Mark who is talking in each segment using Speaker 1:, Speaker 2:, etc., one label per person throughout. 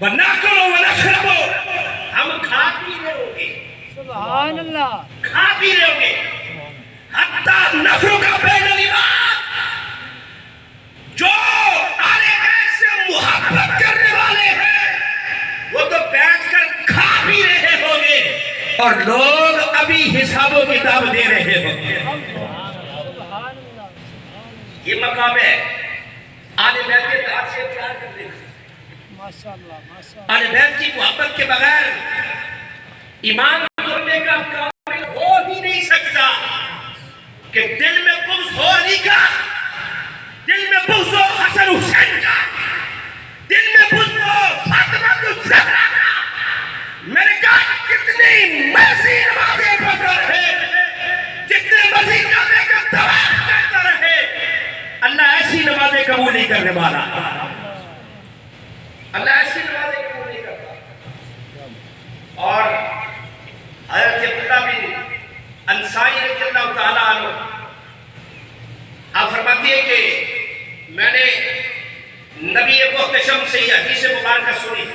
Speaker 1: وَنَأْكُلُ وَنَشْرَبُ ہم کھا پی رہے ہوں گے،
Speaker 2: سبحان اللہ،
Speaker 1: کھا پی رہے ہوں گے، حتیٰ نفروں کا بین العباد، جو آل بیت سے محبت کرنے والے ہیں وہ تو بیٹھ کر کھا پی رہے ہوں گے اور لوگ ابھی حساب و کتاب دے رہے ہوں گے۔
Speaker 2: سبحان اللہ،
Speaker 1: یہ مقام ہے آل بیت کے دعا سے پیار کرنے کا۔
Speaker 2: ماشاءاللہ ماشاءاللہ،
Speaker 1: آل بیت کی محبت کے بغیر ایمان توڑنے کا کامل ہو ہی نہیں سکتا کہ دل میں بغض ہو علی کا، دل میں بغض ہو حسن حسین کا، دل میں بغض ہو فاطمہ الزہرا کا۔ میں نے کہا کتنی مرضی نمازیں پڑھتا رہے، جتنے مرضی کعبے کا طواف کرتا رہے، اللہ ایسی نمازیں قبول نہیں کرنے والا، اللہ ایسی نمازیں قبول نہیں کرتا۔ اور حضرت عبداللہ بن انصاری رضی اللہ تعالیٰ عنہ آپ فرماتی ہے کہ میں نے نبی محتشم سے یہ حدیث مبارکہ سنی،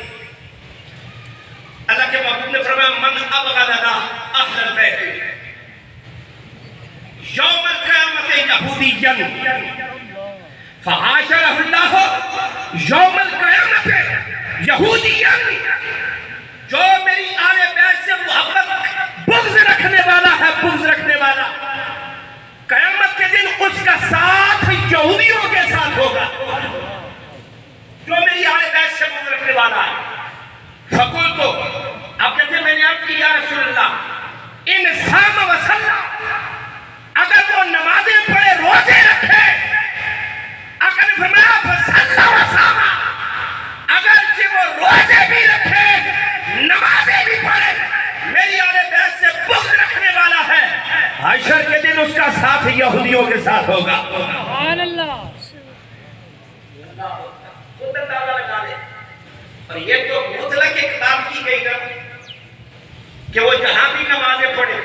Speaker 1: اللہ کے محبوب نے فرمایا من ابغضنا اہل البیت یوم القیامت یہودیا فعاشرہ اللہ یوم القیامت یہودیا، جو میری آل بیت سے محبت بغض رکھنے والا ہے، بغض رکھنے والا، قیامت کے دن اس کا ساتھ یہودیوں کے ساتھ ہوگا، جو میری آل بیت سے بغض رکھنے والا ہے۔ فقلت، آپ کہتے ہیں میں نے عرض کی یا رسول اللہ ان صام و صلی، اگر وہ نمازیں پڑھے روزے رکھے، اگر فرمایا فصلی و صام، اگرچہ وہ روزے بھی رکھے نمازیں بھی پڑھے، میری آل بیت سے بغض رکھنے والا ہے، حشر کے دن اس کا ساتھ یہودیوں کے ساتھ ہوگا۔
Speaker 2: سبحان اللہ،
Speaker 1: خود اندازہ لگا لے۔ اور یہ تو مطلق اقدام کی گئی نا کہ وہ جہاں بھی نمازیں پڑھے۔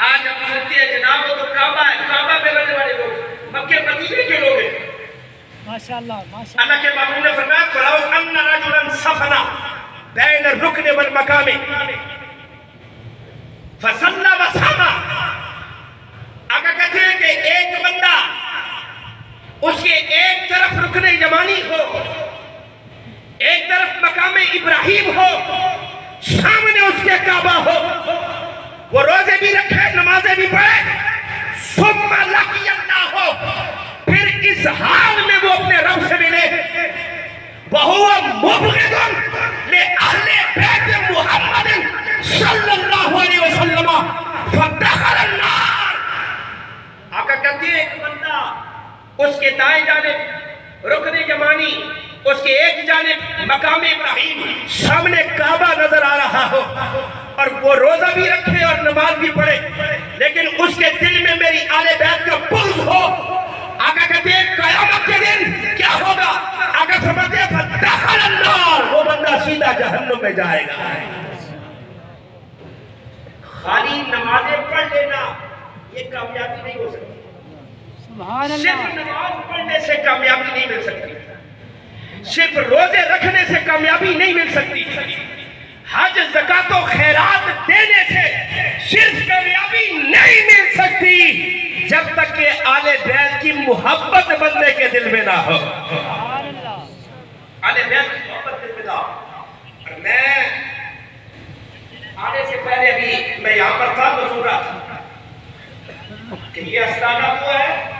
Speaker 1: آج ہم سنتے ہیں جناب وہ تو کعبہ ہے، کعبہ پہ رہنے والے لوگ، مکہ مدینے کے لوگ ہیں۔
Speaker 2: ماشاءاللہ ماشاءاللہ،
Speaker 1: اللہ کے محبوب نے فرمایا فَلَوْ أَنَّ رَجُلًا صَفَنَا بَيْنَ الرُّكْنِ وَالْمَقَامِ فَصَلَّى وَصَامَ، اگر کہتے ہیں کہ ایک بندہ اس کے ایک طرف رکن یمانی ہو، ایک طرف مقام ابراہیم ہو، سامنے اس کے کعبہ ہو، وہ روزے بھی رکھے نمازیں بھی پڑھے، ثُمَّ لَقِيَ اللَّهُ، پھر اس حال میں وہ اپنے رب سے ملے، وَهُوَ مُبْغِضٌ لِأَهْلِ بَيْتِ مُحَمَّدٍ صلی اللہ علیہ وسلم فَدَخَلَ النَّارِ، آقا کہتی ہے ایک بندہ اس کے دائیں جانب رکن یمانی، اس کے ایک جانب مقام ابراہیم، سامنے کعبہ نظر آ رہا ہو، اور وہ روزہ بھی رکھے اور نماز بھی پڑھے، لیکن اس کے دل میں میری آل بیت کا بغض ہو، آقا کہتے ہیں قیامت کے دن کیا ہوگا؟ آقا فرماتے ہیں فَدَخَلَ النَّارِ، وہ بندہ سیدھا جہنم میں جائے گا۔ خالی نمازیں پڑھ لینا یہ کامیابی نہیں ہو سکتی،
Speaker 2: سبحان
Speaker 1: صرف
Speaker 2: اللہ،
Speaker 1: نماز پڑھنے سے کامیابی نہیں مل سکتی، صرف روزے رکھنے سے کامیابی نہیں مل سکتی، حج زکوٰۃ و خیرات دینے سے صرف کامیابی نہیں مل سکتی جب تک کہ آل بیت کی محبت بندے کے دل میں نہ ہو۔
Speaker 2: سبحان اللہ،
Speaker 1: آل بیت کی محبت دل میں نہ ہو۔ اور میں آنے سے پہلے بھی میں یہاں پر تھا مزورہ کہ یہ استانہ وہ ہے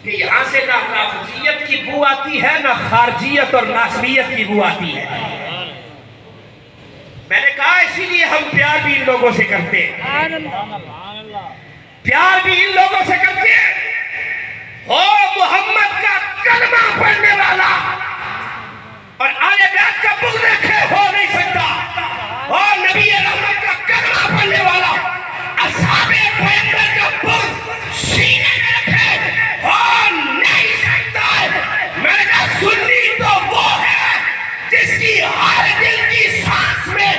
Speaker 1: کہ یہاں سے نہ رافضیت کی بو آتی ہے، نہ خارجیت اور ناسبیت کی بو آتی ہے۔ میں نے کہا اسی لیے ہم پیار بھی ان لوگوں سے کرتے ہیں،
Speaker 2: سبحان اللہ،
Speaker 1: پیار بھی ان لوگوں سے کرتے ہیں۔ ہو محمد کا کلمہ پڑھنے والا اور آل بیت کا بغض رکھے ہو نہیں سکتا، ہو نبی رحمت کا کلمہ پڑھنے والا اصحاب پیغمبر کا بغض سینے میں رکھے ہو نہیں سکتا۔ میں نے کہا سنی تو وہ ہے جس کی ہر دل کی سانس میں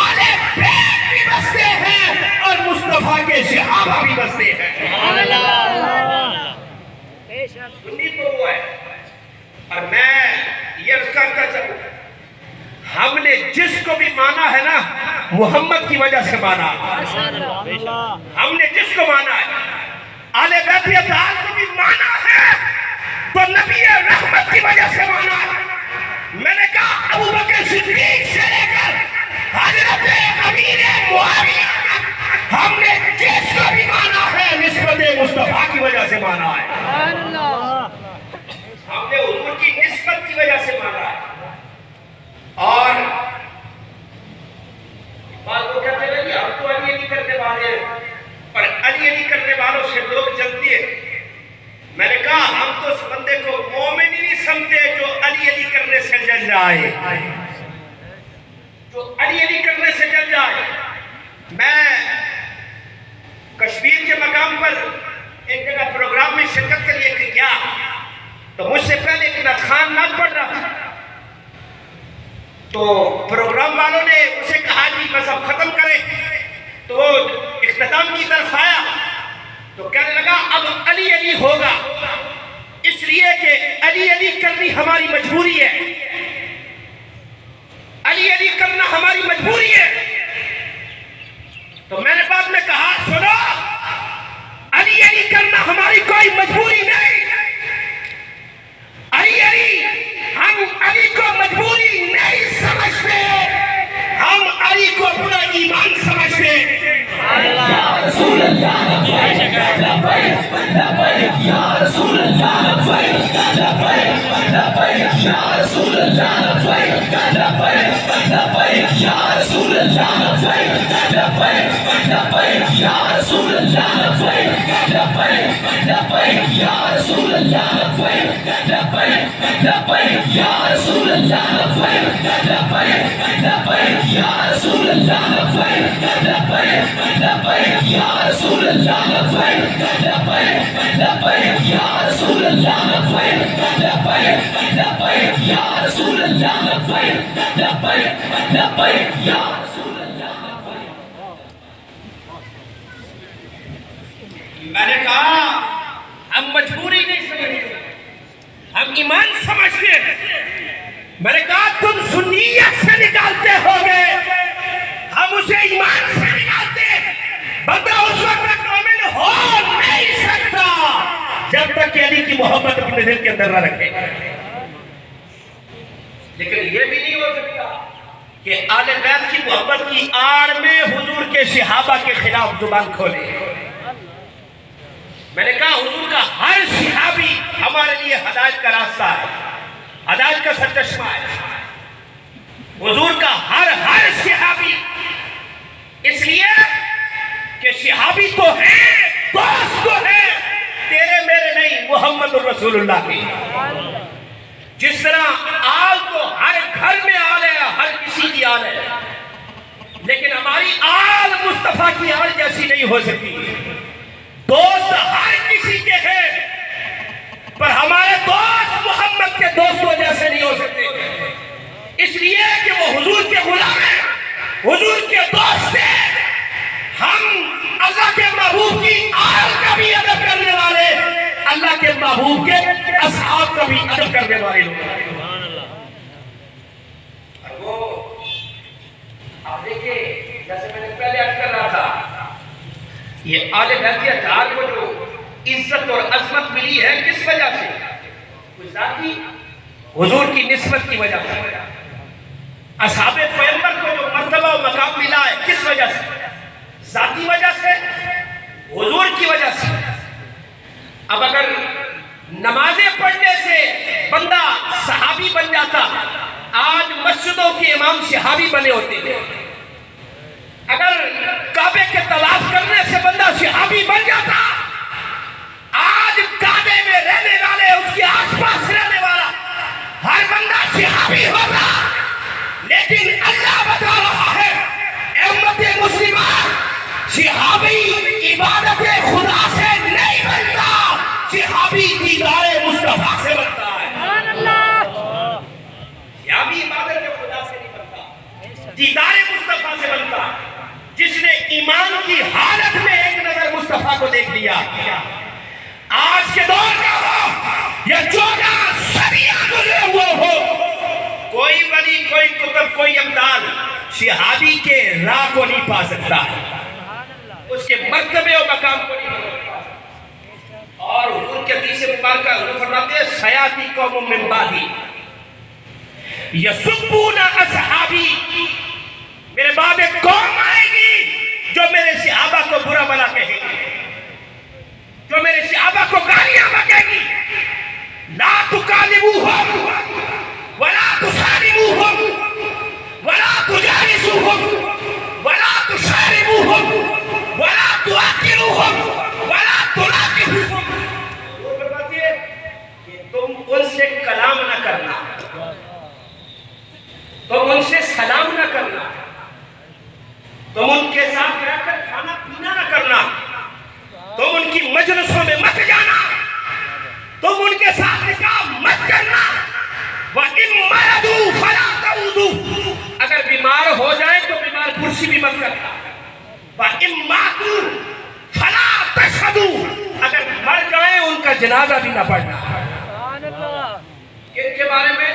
Speaker 1: آل بیت بھی بستے ہیں اور مصطفیٰ کے صحابہ بھی بستے ہیں۔
Speaker 2: سبحان اللہ،
Speaker 1: سنی تو وہ ہے۔ اور میں یہ عرض کرتا چلوں ہم نے جس کو بھی مانا ہے نا محمد کی وجہ سے مانا. ہم نے جس کو مانا ہے آل بیت اطہار کو بھی مانا ہے تو نبی رحمت کی وجہ سے مانا ہے. میں نے کہا ابو بکر صدیق سے لے کر حضرت امیر معاویہ ہم نے جس کو بھی مانا ہے نسبت مصطفیٰ کی وجہ سے مانا ہے. ہم نے حضور کی نسبت کی وجہ سے مانا ہے. اور بات کو کہتے ہیں کہ ہم تو علی علی کرنے والے ہیں پر علی علی کرنے والوں سے لوگ جلتی ہیں. میں نے کہا ہم تو اس بندے کو مومن ہی نہیں سمجھتے جو علی علی کرنے سے جل جائے, جو علی علی کرنے سے جل جائے. میں کشمیر کے مقام پر ایک جگہ پروگرام میں شرکت کے لیے گیا تو مجھ سے پہلے ایک نعت نعت پڑھ رہا تھا. تو پروگرام والوں نے اسے کہا کہ مذہب ختم کرے تو وہ اختتام کی طرف آیا تو کہنے لگا اب علی علی ہوگا اس لیے کہ علی علی کرنی ہماری مجبوری ہے, علی علی کرنا ہماری مجبوری ہے. تو میں نے بعد میں کہا سنو علی علی کرنا ہماری کوئی مجبوری نہیں, علی علی ہم علی کو مجبوری نہیں سمجھتے, ہم علی کو اپنا ایمان سمجھتے. یا رسول اللہ لبیک لبیک لبیک یا رسول اللہ لبیک لبیک لبیک یا رسول اللہ لبیک لبیک لبیک یا رسول اللہ لبیک لبیک لبیک یا رسول اللہ لبیک لبیک لبیک یا رسول اللہ لبیک لبیک لبیک یا رسول اللہ لبیک لبیک لبیک یا رسول اللہ لبیک لبیک لبیک یا رسول اللہ لبیک لبیک لبیک یا رسول اللہ لبیک لبیک لبیک یا رسول اللہ لبیک لبیک لبیک یا رسول اللہ لبیک. میں نے کہا ہم مجبوری نہیں سمجھتے, ہم ایمان سمجھتے ہیں. میں نے کہا تم سنیت سے نکالتے ہوگے, ہم اسے ایمان سے نکالتے. بندہ اس وقت تک مومن ہو نہیں سکتا جب تک کہ علی کی محبت اپنے دل کے اندر نہ رکھے. لیکن یہ بھی نہیں ہو سکتا کہ آل بیت کی محبت کی آڑ میں حضور کے صحابہ کے خلاف زبان کھولے. میں نے کہا حضور کا ہر صحابی ہمارے لیے ہدایت کا راستہ ہے, ہدایت کا سرچشمہ ہے. حضور کا ہر صحابی, اس لیے کہ صحابی تو ہے, دوست تو ہے, تیرے میرے نہیں, محمد الرسول اللہ کی. جس طرح آل تو ہر گھر میں آل ہے, ہر کسی کی آل ہے, لیکن ہماری آل مصطفیٰ کی آل جیسی نہیں ہو سکتی. دوست ہر کسی کے ہیں پر ہمارے دوست محمد کے دوستوں جیسے نہیں ہو سکتے, اس لیے کہ وہ حضور کے غلام ہیں, حضور کے دوست ہیں. ہم اللہ کے محبوب کی آل کا بھی ادب کرنے والے, اللہ کے محبوب کے اصحاب کا بھی ادب کرنے والے لوگ. اور وہ آپ دیکھیں جیسے میں نے پہلے عرض کر رہا تھا, یہ آل بیت اطہار کو جو عزت اور عظمت ملی ہے کس وجہ سے؟ کچھ ذاتی حضور کی نسبت کی وجہ سے. اصحاب پیغمبر کو جو مرتبہ و مقام ملا ہے کس وجہ سے؟ ذاتی وجہ سے, حضور کی وجہ سے. اب اگر نمازیں پڑھنے سے بندہ صحابی بن جاتا, آج مسجدوں کے امام صحابی بنے ہوتے ہیں. اگر کعبے کے طواف کرنے سے بندہ صحابی بن جاتا, آج کعبے میں رہنے والے, اس کے آس پاس رہنے والا ہر بندہ صحابی ہوگا. لیکن اللہ بتا رہا ہے امت مسلمہ, صحابی عبادت خدا سے نہیں بنتا, صحابی دیدار مصطفیٰ سے بنتا ہے. صحابی عبادت خدا سے نہیں بنتا, دیدار مصطفیٰ سے بنتا. جس نے ایمان کی حالت میں ایک نظر مصطفیٰ کو دیکھ لیا, آج کے دور کا ہو یا 14 صدیاں گزرے ہوئے ہو, کوئی ولی, کوئی کتب, کوئی ابدال صحابی کے راہ کو نہیں پا سکتا، اس کے مرتبے و مقام کو نہیں پا سکتا۔ اور حضور کے حدیث مبارکہ حضور فرماتے ہیں سیاتی قوم من بعدی یسبون اصحابی، میرے بعد ایک قوم آئے گی جو میرے صحابہ کو برا بلا کہے گی، جو میرے صحابہ کو گالیاں بکے گی۔ لا تکالبوہم ولا تسالموہم ولا تجالسوہم ولا تشاربوہم ولا تؤکلوہم ولا تلاقبوہم۔ وہ فرماتے ہیں کہ تم ان سے کلام نہ کرنا، تم ان سے سلام نہ کرنا، تم ان کے ساتھ رہ کر کھانا پینا نہ کرنا، تم ان کی مجلسوں میں مت جانا، تم ان کے ساتھ نکاح مت کرنا۔ وَإِن مَرَضُوا فَلَا تَعُودُوا، اگر بیمار ہو جائے تو بیمار کرسی بھی مت کرنا۔ وَإِن مَاتُوا فَلَا تَشْهَدُوا، اگر مر جائیں ان کا جنازہ بھی نہ پڑھنا۔ ان کے بارے میں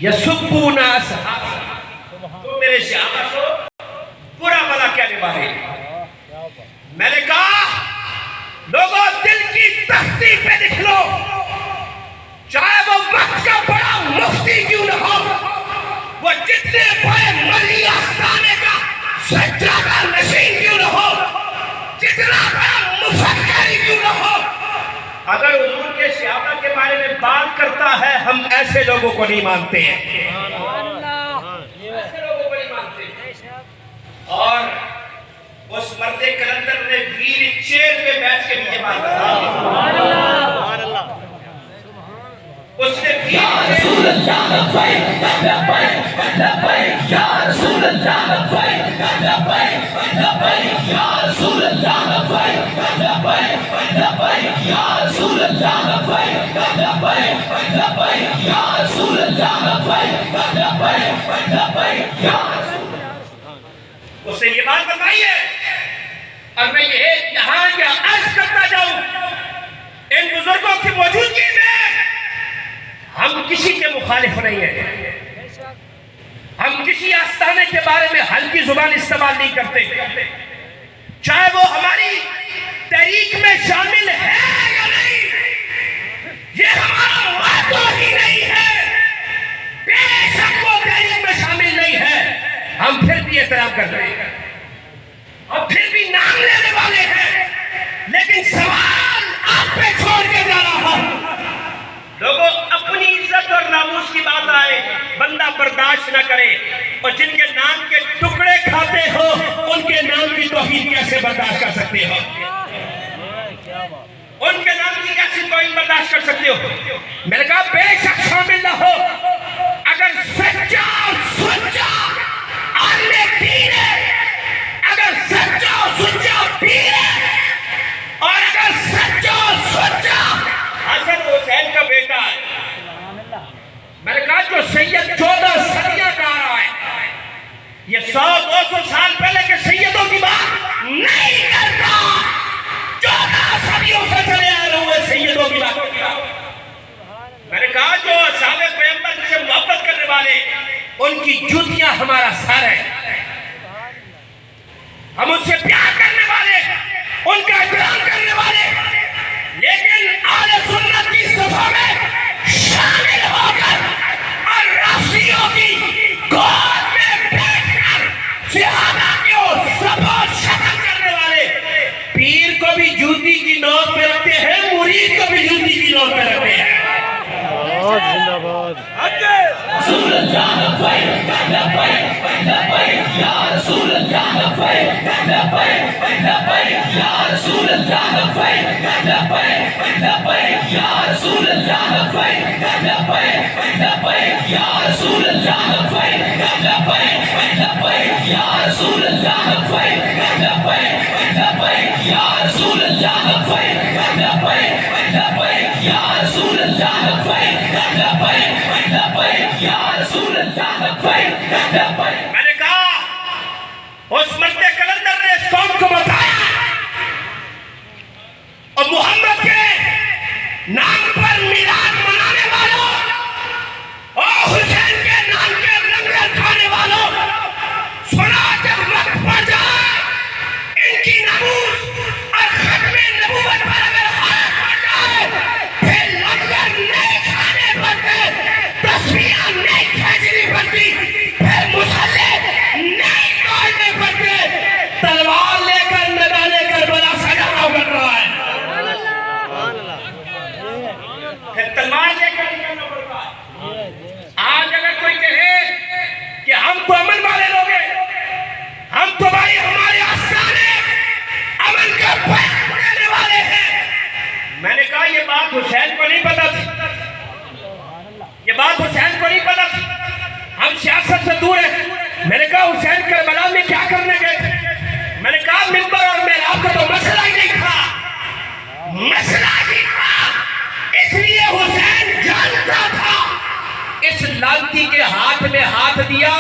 Speaker 1: یسبون اصحابی، تو میرے صحابہ کو برا بلا کہنے والے۔ میں نے کہا لوگوں دل کی تختی پہ لکھ لو، چاہے وہ وقت کا بڑا مفتی کیوں نہ ہو، وہ جتنے بڑے ملی آستانے کا سجادہ نشین کیوں نہ ہو، جتنا بڑا مفکر کیوں نہ ہو، اگر حضور کے صحابہ کے بارے میں بات کرتا ہے ہم ایسے لوگوں کو نہیں مانتے ہیں، ایسے لوگوں کو نہیں مانتے۔ اور اس مرد کلندر نے ویل چیئر پہ بیٹھ کے بھی یہ بات کہا، اس نے یا رسول اللہ لبیک لبیک لبیک یا رسول اللہ لبیک لبیک لبیک یا رسول اللہ لبیک لبیک لبیک یا رسول اللہ لبیک لبیک لبیک یا رسول اللہ لبیک لبیک لبیک یا رسول اللہ۔ اس نے یہ بات بتائی ہے، اور میں یہاں عرض کرتا جاؤں ان بزرگوں کی موجودگی میں ہم کسی کے مخالف نہیں ہیں، ہم کسی آستانے کے بارے میں ہلکی زبان استعمال نہیں کرتے، چاہے وہ ہماری تحریک میں شامل ہے یا نہیں، یہ ہمارا ماتو ہی نہیں ہے، بے شک وہ تحریک میں شامل نہیں ہے، ہم پھر بھی احترام کر رہے ہیں، ہم پھر بھی نام لینے والے ہیں، لیکن سوال آپ پہ چھوڑ کے جا رہا ہوں۔ لوگوں اپنی عزت اور ناموس کی بات آئے بندہ برداشت نہ کرے، اور جن کے نام کے ٹکڑے کھاتے ہو ان کے نام کی توہین کیسے برداشت کر سکتے ہو؟ ان کے نام کی کیسے توہین برداشت کر سکتے ہو؟ میں نے کہا بے شک شامل نہ ہو، اگر سچا اور سچا عالم دین ہے، اگر سچا اور سچا پیر ہے، اور اگر سچا اور سچا حسن حسین کا بیٹا ہے، میں نے کہا جو سید 14 صدیاں کا رہا ہے، یہ 100-200 سال پہلے کے سیدوں کی بات نہیں کرتا، 14 صدیوں سے چلے آئے ہوئے سیدوں کی بات کرتا۔ میں نے کہا جو اصحاب پیغمبر سے محبت کرنے والے ان کی جوتیاں ہمارا سر ہے، ہم ان سے پیار کرنے والے، ان کا احترام کرنے والے، لیکن اہل سنت کی صفوں میں شامل ہو کر اور رافضیوں کی گود میں بیٹھ کر صحابہ کو سپورٹ شکل کرنے والے پیر کو بھی جوتی کی نوک پہ رکھتے ہیں، مرید کو بھی جوتی کی نوک پہ رکھتے ہیں۔ زندہ باد رسول اللہ لبیک لبیک لبیک یا رسول اللہ لبیک لبیک لبیک یا رسول اللہ لبیک لبیک لبیک یا رسول اللہ لبیک لبیک لبیک یا رسول اللہ لبیک لبیک لبیک یا رسول اللہ لبیک لبیک لبیک یا رسول اللہ لبیک لبیک لبیک یا رسول اللہ لبیک لبیک لبیک یا رسول اللہ لبیک لبیک۔ میں نے کہا اس مرد کلندر نے اس قوم کو بتایا، اور محمد کے نام پر میلاد منانے والوں اور حسین کے نام کے لنگر کھانے سے دور ہے. میں نے کہا حسین کربلا میں کیا کرنے گئے تھے؟ میں نے کہا منبر اور محراب کا تو مسئلہ ہی نہیں تھا. مسئلہ ہی تھا. اس لیے حسین جانتا تھا اس لانتی کے ہاتھ میں ہاتھ دیا،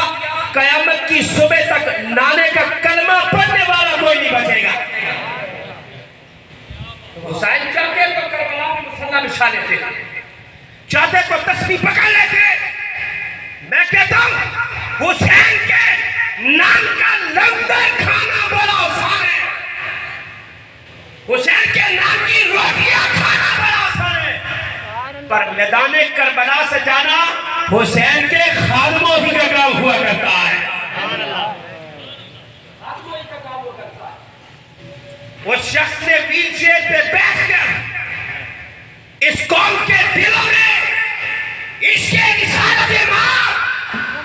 Speaker 1: قیامت کی صبح تک نانے کا کلمہ پڑھنے والا کوئی نہیں بچے گا. حسین چاہتے تو کربلا میں مسلح بچھا لیتے، چاہتے تو تسبیح پکڑ لیتے. میں کہتا ہوں حسین کے نام کا لنگر کھانا بڑا آسان ہے. حسین کے نام کی روٹیاں کھانا بڑا آسان ہے، پر میدان کربلا سے جانا حسین کے خادموں ہی کا کام ہوا کرتا ہے. اس شخص نے ویل چیئر پہ بیٹھ کر اس قوم کے دلوں میں عشق رسالت ماں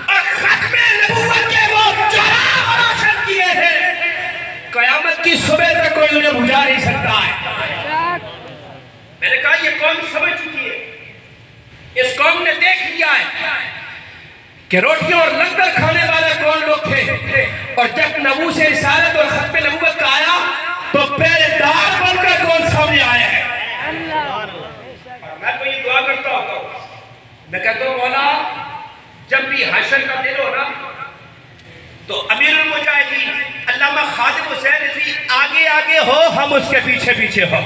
Speaker 1: اور ختم نبوت کے وہ چراغ روشن کیے ہیں. قیامت کی صبح تک کوئی انہیں بجھا نہیں سکتا ہے. میں نے کہا یہ قوم سمجھ چکی ہے. اس قوم نے دیکھ لیا ہے کہ روٹیوں اور لنگر کھانے والے کون لوگ تھے، اور جب نبوت سے رسالت اور ختم نبوت کا آیا تو پہلے دار بن کر کون سامنے آیا ہے. میں تو یہ دعا کرتا ہوتا ہوں، میں کہتا ہوں مولا جب بھی حشر کا دن ہو نا تو امیر المجاہدین علامہ خادم حسین رضوی آگے آگے ہو، ہم اس کے پیچھے پیچھے ہو.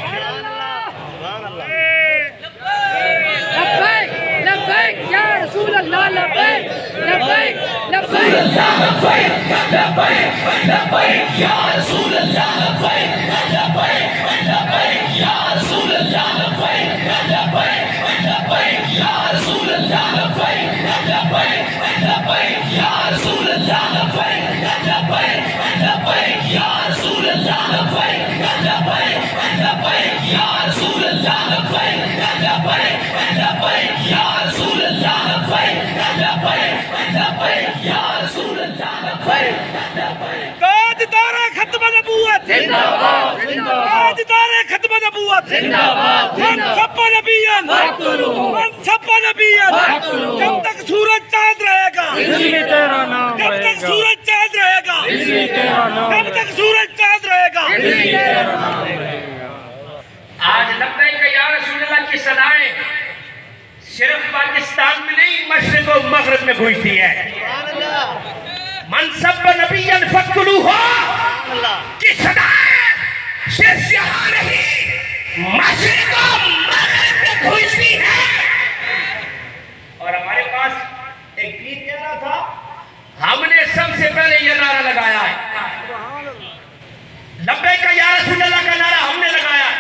Speaker 2: لبیک لبیک یا رسول اللہ، لبیک لبیک لبیک
Speaker 3: لبیک یا رسول اللہ، لبیک لبیک یا رسول اللہ، لبیک لبیک یا رسول اللہ، لبیک لبیک یا رسول اللہ، لبیک لبیک یا رسول اللہ، لبیک لبیک یا رسول اللہ، لبیک لبیک یا رسول اللہ، لبیک لبیک یا رسول اللہ، لبیک.
Speaker 1: تاجدار ختم نبوت
Speaker 2: زندہ باد، زندہ باد،
Speaker 1: تاجدار ختم نبوت
Speaker 2: زندہ باد،
Speaker 1: من سب نبیان
Speaker 2: فاقتلوہ،
Speaker 1: من سب نبیان.
Speaker 2: فاقتلوہ،
Speaker 1: جب تک سورج چاند رہے گا،
Speaker 2: اس لیے تیرا نام
Speaker 1: جب
Speaker 2: رہے
Speaker 1: تک
Speaker 2: گا،
Speaker 1: سورج چاند رہے گا،
Speaker 2: اس لیے تیرا نام
Speaker 1: جب
Speaker 2: رہے
Speaker 1: تک سورج چاند رہے گا.
Speaker 2: گا، اس لیے تیرا نام رہے گا.
Speaker 1: آج لبیک یا رسول اللہ کی صدائیں صرف پاکستان میں نہیں، مشرق و مغرب میں گونجتی ہے. من سب نبیان فاقتلوہ کی صدائیں صرف یہاں نہیں، مشرق و مغرب میں گونجتی ہے. اور ہمارے پاس ایک گیت نعرہ تھا، ہم نے سب سے پہلے یہ نعرہ لگایا ہے. لبیک یا رسول اللہ کا نعرہ ہم نے لگایا.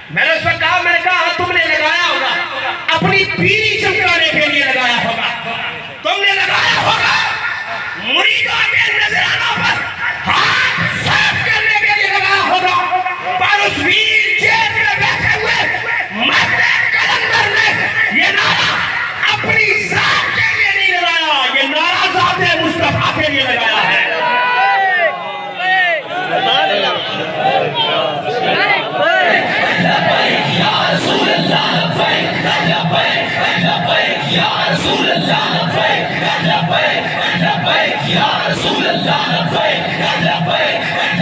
Speaker 1: میں نے اس وقت کہا، میں نے کہا ہاں تم نے لگایا ہوگا، اپنی پیری چمکانے کے لیے لگایا ہوگا، تم نے لگایا ہوگا مریدوں کے نذرانوں پر ہاتھ صاف کرنے کے لیے لگایا ہوگا، پر اس ویل چیئر میں بیٹھے ہوئے مرد کلندر نے یہ نعرہ اپنی ذات کے لیے نہیں لگایا، یہ نعرہ ذات مصطفیٰ کے لیے لگایا ہے.
Speaker 3: یا رسول اللہ، لبیک لبیک یا رسول اللہ، لبیک لبیک یا رسول اللہ، لبیک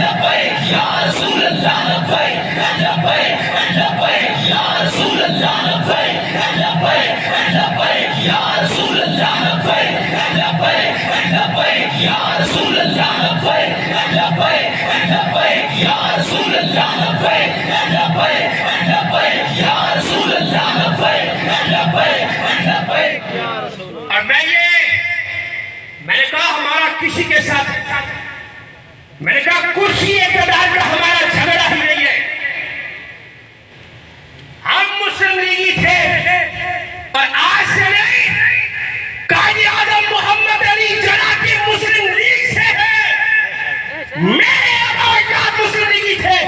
Speaker 3: لبیک یا رسول اللہ، لبیک لبیک یا رسول اللہ، لبیک لبیک یا رسول اللہ، لبیک لبیک یا رسول اللہ، لبیک لبیک یا رسول اللہ، لبیک لبیک یا رسول اللہ، لبیک یا رسول اللہ.
Speaker 1: اور میں نے کہا ہمارا کسی کے ساتھ، میں نے کہا کرسی اقتدار کا ہمارا جھگڑا ہی نہیں ہے. ہم مسلم لیگی تھے اور آج سے نہیں، قائد اعظم محمد علی جناح کی مسلم لیگ سے ہے. میرے ابا اجداد مسلم لیگی تھے،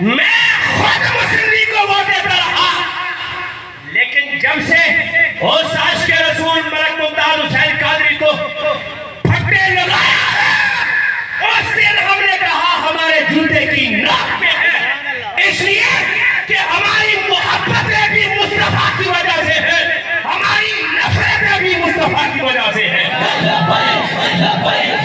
Speaker 1: میں خود مسلم لیگ کو ووٹ دیتا رہا. لیکن جب سے اس عاشق کے رسول ملک ممتاز حسین قادری کو پھٹے لگایا ہے، اس دن ہم نے کہا ہمارے جوتے کی ناک میں ہے، اس لیے کہ ہماری محبتیں بھی مصطفیٰ کی وجہ سے ہے، ہماری نفرتیں بھی مصطفیٰ کی وجہ سے ہے.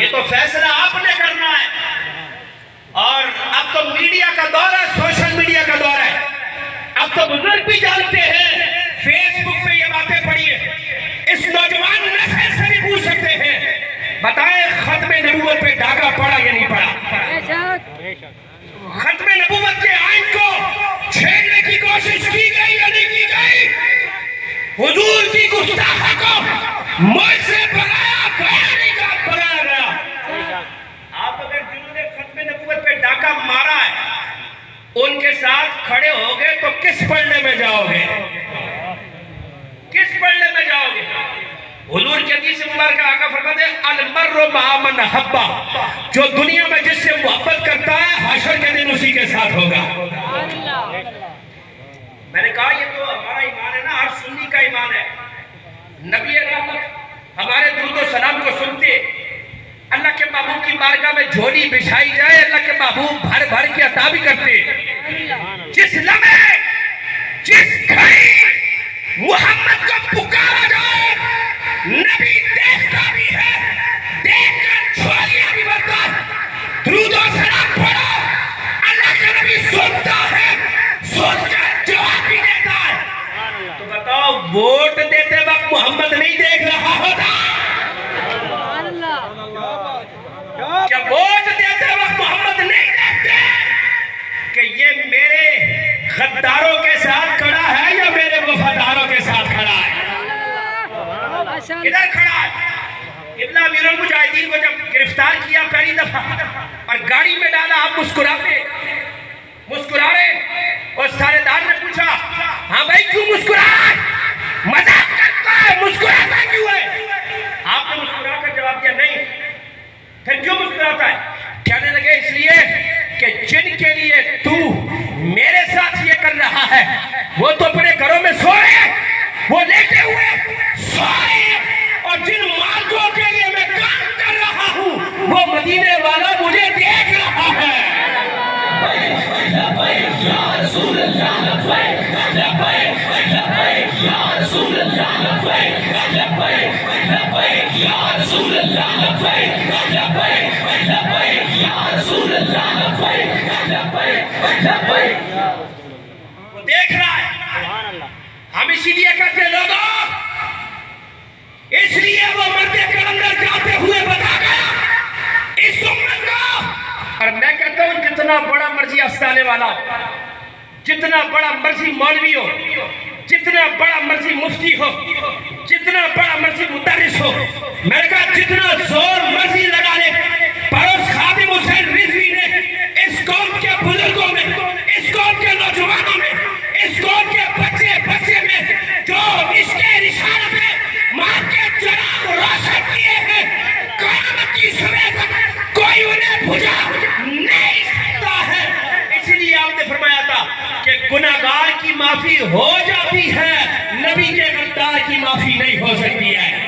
Speaker 1: یہ تو فیصلہ آپ نے کرنا ہے. اور اب تو میڈیا کا دور ہے, سوشل میڈیا کا دور ہے. اب تو بزرگ بھی جانتے ہیں, فیس بک پہ یہ باتیں پڑھیے. اس نوجوان نسل سے بھی پوچھ سکتے ہیں, بتائیں ختم نبوت پہ ڈاکہ پڑا یا نہیں پڑا؟ ختم نبوت کے آئین کو چھیڑنے کی کوشش کی گئی یا نہیں کی گئی؟ حضور کی گستاخی کو ملک سے بغایا گیا. آپ اگر جنہوں نے ختم نبوت پہ ڈاکہ مارا ہے ان کے ساتھ کھڑے ہو گئے تو کس پڑھنے میں جاؤ گے؟ کس پڑھنے میں جاؤ گے؟ حضور کی حدیث مبارکہ آقا فرماتے ہیں المر مع من حبا, جو دنیا میں جس سے محبت کرتا ہے حشر کے دن اسی کے ساتھ ہوگا. میں نے کہا یہ تو ہمارا ایمان ہے نا, ہر سنی کا ایمان ہے. نبی رحمت ہمارے درود و سلام کو سنتے, اللہ کے محبوب کی بارگاہ میں جھولی بچھائی جائے, اللہ کے محبوب بھر بھر کے عطا بھی کرتے. جس لمحے جس گھڑی محمد کو پکارا جائے نبی دیکھتا بھی ہے, دیکھ کر جھولیاں بھی بھرتا, درود و سلام پڑھو, اللہ کے نبی سنتا ہے, سن کر جواب بھی دیتا ہے. تو بتاؤ ووٹ دیتے وقت محمد نہیں دیکھ رہا ہوتا؟ کیا ووٹ دیتے وقت محمد نہیں دیکھتے کہ یہ میرے غداروں کے ساتھ کھڑا ہے یا میرے وفاداروں کے ساتھ کھڑا ہے؟ ادھر کھڑا ہے. ابن امیر المجاہدین کو جب گرفتار کیا پہلی دفعہ اور گاڑی میں ڈالا, آپ مسکرا رہے, اور سارے دار نے پوچھا ہاں بھائی کیوں مسکرا ہے, مذاق کرتا ہے, مسکراتا کیوں ہے؟ آپ نے مسکرا کر جواب دیا نہیں. پھر کیوں مسکراتا ہے؟ کہنے لگے اس لیے کہ جن کے لیے تو میرے ساتھ یہ کر رہا ہے وہ تو اپنے گھروں میں سو رہے, وہ لیٹے ہوئے سو رہے, اور جن مالکوں کے لیے میں کام کر رہا ہوں وہ مدینے والا مجھے دیکھ رہا ہے.
Speaker 3: یا رسول اللہ لبیک لبیک لبیک یا رسول اللہ لبیک لبیک لبیک یا رسول اللہ لبیک لبیک لبیک یا رسول اللہ لبیک لبیک لبیک.
Speaker 1: وہ دیکھ رہا ہے. ہم اسی لیے کہتے ہیں لوگوں, اس لیے وہ مرد کلندر جاتے ہوئے بتا گیا اس امت کو. اور میں کہتا ہوں جتنا بڑا مرضی استانے والا ہو, جتنا بڑا مرضی مولوی ہو, جتنا بڑا مرضی مفتی ہو, جتنا بڑا مرضی مدرس ہو, میں نے کہا جتنا زور مرضی لگا لے, پر اس خادم حسین رضوی نے اس قوم کے بزرگوں میں, اس قوم کے نوجوانوں میں, اس قوم کے بچے میں جو اس کے رسالت میں ماں کے چراغ روشن کیے ہیں, قیامت کی صبح تک کوئی انہیں بجھا نہیں سکتا ہے. اس لیے آپ نے فرمایا تھا کہ گناہگار کی معافی ہو جاتی ہے, نبی کے غدار کی معافی نہیں ہو سکتی ہے.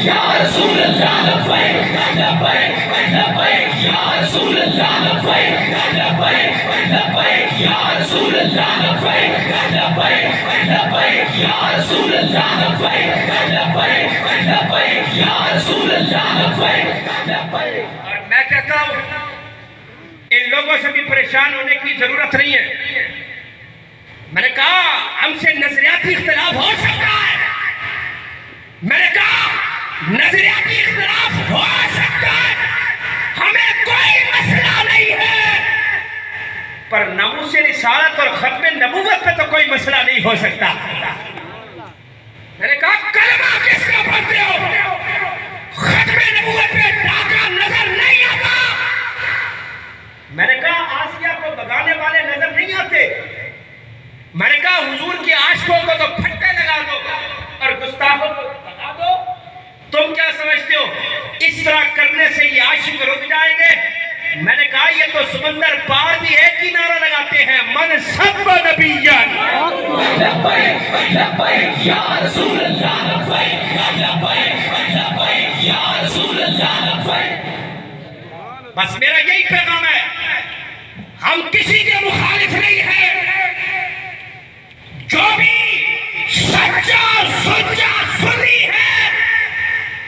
Speaker 3: یا رسول اللہ لبیک لبیک لبیک یا رسول اللہ لبیک لبیک لبیک یا رسول اللہ لبیک لبیک لبیک یا رسول اللہ لبیک لبیک لبیک یا رسول اللہ لبیک لبیک.
Speaker 1: اور میں کہتا ہوں ان لوگوں سے بھی پریشان ہونے کی ضرورت نہیں ہے. میں نے کہا ہم سے نظریاتی اختلاف ہو سکتا ہے, میں نے کہا نظریاتی اختلاف ہو سکتا ہے, ہمیں کوئی مسئلہ نہیں ہے, پر ناموس رسالت اور ختم نبوت پہ تو کوئی مسئلہ نہیں ہو سکتا. میں نے کہا کلمہ کس کا پڑھتے ہو, ختم نبوت پہ ڈاکہ نظر نہیں آتا. میں نے کہا آسیہ کو بگانے والے نظر نہیں آتے. میں نے کہا حضور کے عاشقوں کو تو پھٹے لگا دو اور گستاخوں کو بتا دو. تم کیا سمجھتے ہو اس طرح کرنے سے یہ عاشق رک جائیں گے؟ میں نے کہا یہ تو سمندر پار بھی ایک ہی نعرہ لگاتے ہیں, من سب نبیان
Speaker 3: لبیک لبیک یا رسول اللہ لبیک لبیک لبیک یا رسول اللہ لبیک.
Speaker 1: بس میرا یہی پیغام ہے, ہم کسی کے مخالف نہیں ہیں. جو بھی سچا سچا سنی ہے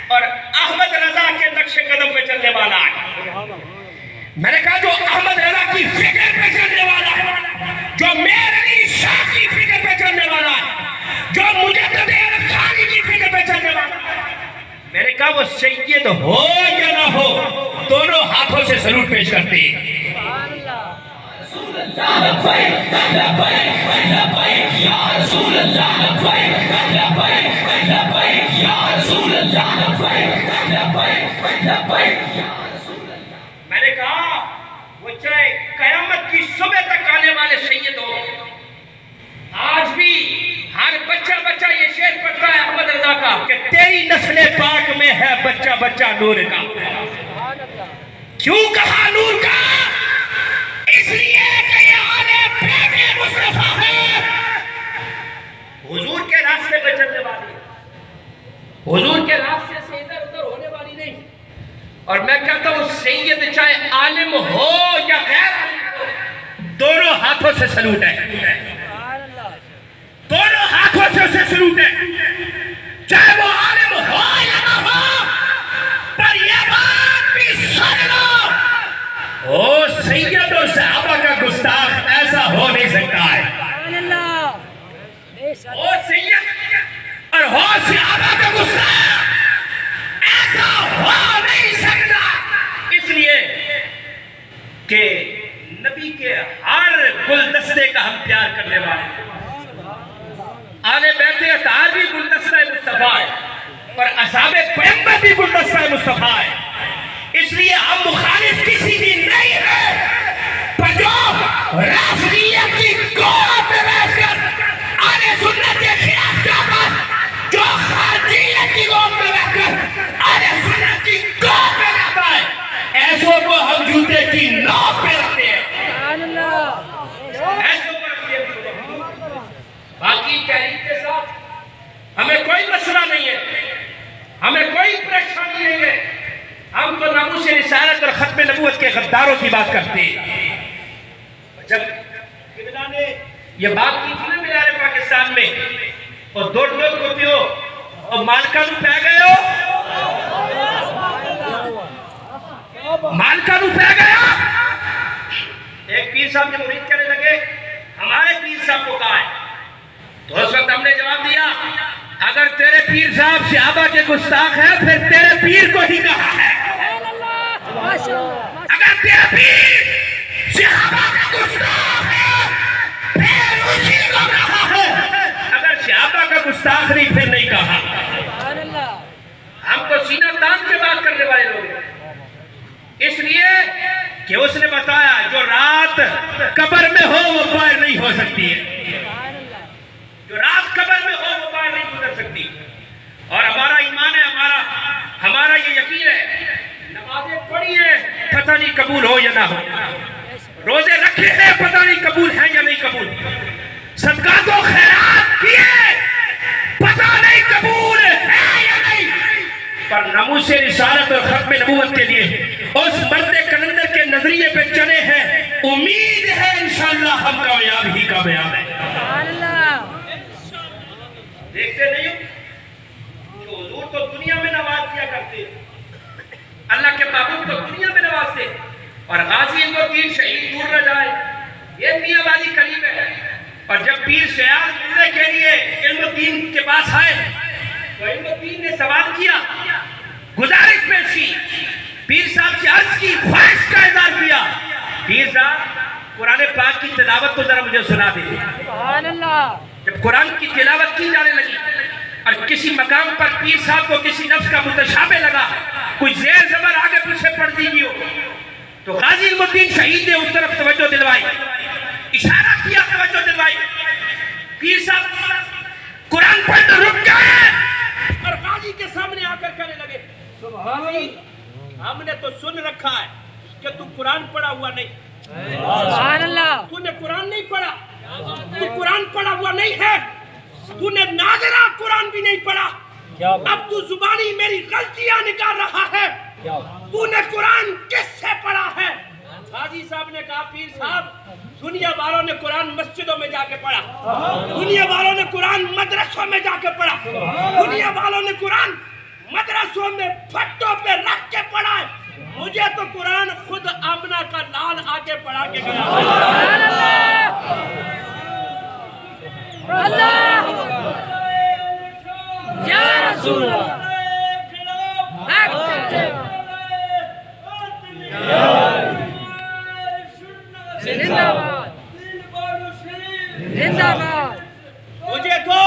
Speaker 1: اور احمد رضا کے نقش قدم پہ چلنے والا ہے. میں نے کہا جو احمد رضا کی فکر پہ چلنے والا ہے, جو میر علی شاہ کی فکر پہ چلنے والا ہے, جو مجدد خانی کی فکر پہ چلنے والا ہے, میں نے کہا وہ سید ہو یا نہ ہو دونوں ہاتھوں سے سلوٹ پیش کرتے ہیں.
Speaker 3: لبیک لبیک لبیک یا رسول اللہ لبیک لبیک لبیک یا رسول اللہ لبیک لبیک لبیک یا رسول اللہ.
Speaker 1: میں نے کہا وہ چاہے قیامت کی صبح تک آنے والے سید ہو, آج بھی ہر بچہ یہ شعر پڑھتا ہے احمد رضا کا کہ تیری نسل پاک میں ہے بچہ بچہ نور کا. کیوں کہا نور کا؟ اس لیے کہ یہ آل بیت مصطفیٰ ہے, حضور کے راستے پہ چلنے والی, حضور کے راستے سے ادھر ادھر ہونے والی نہیں. اور میں کہتا ہوں سید چاہے عالم ہو یا غیر عالم ہو دونوں ہاتھوں سے سلوٹ ہے, دونوں ہاتھوں سے اسے سلوٹ ہے, چاہے وہ عالم ہو یا نہ ہو. پر یہ بات بھی سن لو, او سید و صحابہ کا گستاخ ایسا ہو نہیں سکتا ہے. او سید اور ہو صحابہ کا گستاخ ایسا ہو نہیں سکتا, اس لیے کہ نبی کے ہر گلدستے کا ہم پیار کرنے والے ہیں. آل بیت اطہار بھی گلدستہ مصطفیٰ ہے اور اصحاب پیغمبر بھی گلدستہ مصطفیٰ ہے. اس لیے ہم مخالف کسی کی نہیں ہے, پر جو رافضیت کی گوہ پہ بیٹھ کر اہل سنت کے خلاف جاتا ہے, جو خارجیت کی گوہ پہ بیٹھ کر اہل سنت کی گوہ پہ جاتا ہے, ایسوں کو ہم جوتے کی نوک پہ رکھتے ہیں. ایسوں کو رکھتے ہیں. باقی تحریک کے ساتھ ہمیں کوئی مسئلہ نہیں ہے, ہمیں کوئی پریشانی نہیں ہے. ہم تو ناموس رسالت اور ختم نبوت کے غداروں کی بات کرتے ہیں. جب قبلہ نے یہ بات کی تھی نا مینار پاکستان میں, اور دوڑ کو پیو اور مالکہ نو پہ گئے ہو, مالکہ نو پہ گیا. ایک پیر صاحب نے مرید کرنے لگے ہمارے پیر صاحب کو کہا ہے, تو اس وقت ہم نے جواب دیا اگر تیرے پیر صاحب صحابہ کے گستاخ ہیں پھر تیرے پیر کو ہی کہا ہے. اگر تیرے پیر صحابہ کا گستاخ ہے پھر اسی کو کہا ہے, اگر صحابہ کا گستاخ نہیں پھر نہیں کہا. ہم تو سینہ تان کے بات کرنے والے لوگ ہیں, اس لیے کہ اس نے بتایا جو رات قبر میں ہو وہ باہر نہیں ہو سکتی ہے, جو رات قبر میں ہو وہ باہر نہیں گزر سکتی. اور ہمارا ایمان ہے, ہمارا یہ یقین ہے, نمازیں پڑھی ہیں پتہ نہیں قبول ہو یا نہ ہو, روزے رکھے ہیں پتہ نہیں قبول ہیں یا نہیں قبول, صدقات و خیرات کیے پتہ نہیں قبول ہے یا نہیں, پر ناموس رسالت اور ختم نبوت کے لیے اس مرد کلندر کے نظریے پہ چلے ہیں, امید ہے انشاءاللہ ہم کامیاب ہی کامیاب ہیں. دیکھتے نہیں ہو جو حضور تو دنیا میں نواز دیا کرتے, اللہ کے محبوب تو دنیا میں نوازتے, اور غازی کو دین شہید دور نہ جائے, یہ میاں والی قریب ہے. اور جب پیر سیال ملنے کے لیے علم الدین کے پاس آئے تو علم الدین نے سوال کیا, گزارش پیش کی, پیر صاحب سے عرض کی, خواہش کا اظہار کیا, پیر صاحب قرآن پاک کی تلاوت کو ذرا مجھے سنا دیجیے. جب قرآن کی تلاوت کی جانے لگی اور کسی مقام پر پیر صاحب کو کسی لفظ کا متشابہ لگا, کوئی زیر زبر آگے پیچھے پڑھ دیجیے ہو, تو غازی علم الدین شہید نے اس طرف توجہ دلوائی, اشارہ کیا, توجہ دلوائی. پیر صاحب قرآن پڑھنا رک گئے اور غازی کے سامنے آ کر کہنے لگے, غازی ہم نے تو سن رکھا ہے کہ تو قرآن پڑھا ہوا نہیں, تو نے قرآن نہیں پڑھا, تو قرآن پڑھا ہوا نہیں ہے, تو نے ناظرہ قرآن بھی نہیں پڑھا, اب تو زبانی میری غلطیاں نکال رہا ہے, تو نے قرآن کس سے پڑھا ہے؟ غازی صاحب صاحب نے کہا پیر صاحب دنیا والوں نے قرآن مسجدوں میں جا کے پڑھا, دنیا والوں نے قرآن مدرسوں میں جا کے پڑھا, دنیا والوں نے قرآن مدرسوں میں پھٹوں پہ رکھ کے پڑھا ہے, مجھے تو قرآن خود آمنہ کا لال آگے پڑھا کے گیا.
Speaker 2: اللہ یا رسول اللہ زندہ باد زندہ باد.
Speaker 1: مجھے تو